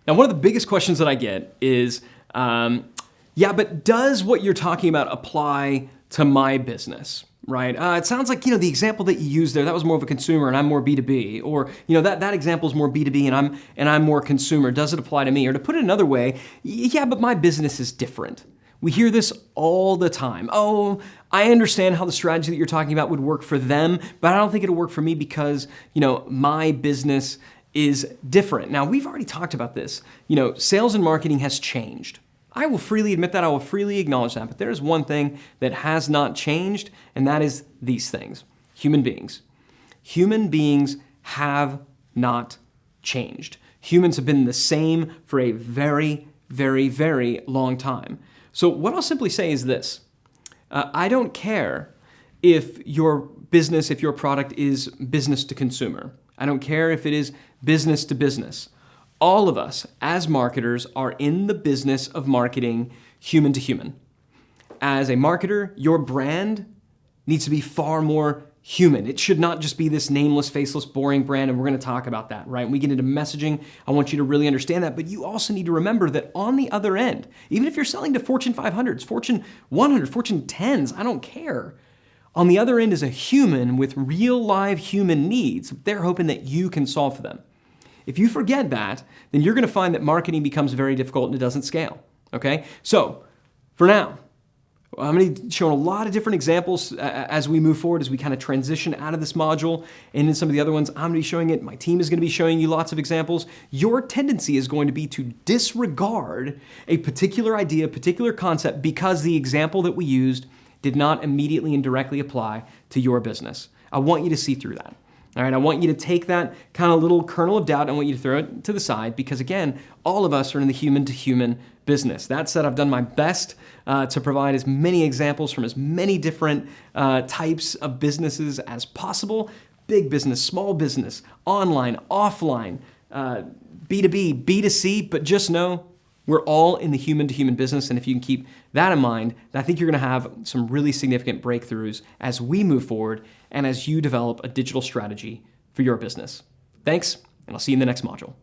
Now, one of the biggest questions that I get is, yeah, but does what you're talking about apply to my business, right? It sounds like, the example that you used there, that was more of a consumer and I'm more B2B, or, that example is more B2B and I'm more consumer. Does it apply to me? Or to put it another way, yeah, but my business is different. We hear this all the time. Oh, I understand how the strategy that you're talking about would work for them, but I don't think it'll work for me because, my business is different. Now, we've already talked about this. Sales and marketing has changed. I will freely admit that, I will freely acknowledge that, but there is one thing that has not changed, and that is these things. Human beings. Human beings have not changed. Humans have been the same for a very, very, very long time. So what I'll simply say is this. I don't care if your business, if your product is business to consumer. I don't care if it is business to business. All of us as marketers are in the business of marketing human to human. As a marketer, your brand needs to be far more human. It should not just be this nameless, faceless, boring brand, and we're going to talk about that, right? When we get into messaging, I want you to really understand that, but you also need to remember that on the other end, even if you're selling to Fortune 500s, Fortune 100, Fortune 10s, I don't care. On the other end is a human with real live human needs. They're hoping that you can solve for them. If you forget that, then you're going to find that marketing becomes very difficult and it doesn't scale, okay? So, for now, I'm going to show a lot of different examples as we move forward, as we kind of transition out of this module and in some of the other ones. I'm going to be showing it. My team is going to be showing you lots of examples. Your tendency is going to be to disregard a particular idea, particular concept, because the example that we used did not immediately and directly apply to your business. I want you to see through that. All right, I want you to take that kind of little kernel of doubt. I want you to throw it to the side because, again, all of us are in the human-to-human business. That said, I've done my best to provide as many examples from as many different types of businesses as possible. Big business, small business, online, offline, B2B, B2C, but just know we're all in the human-to-human business, and if you can keep that in mind, I think you're going to have some really significant breakthroughs as we move forward and as you develop a digital strategy for your business. Thanks, and I'll see you in the next module.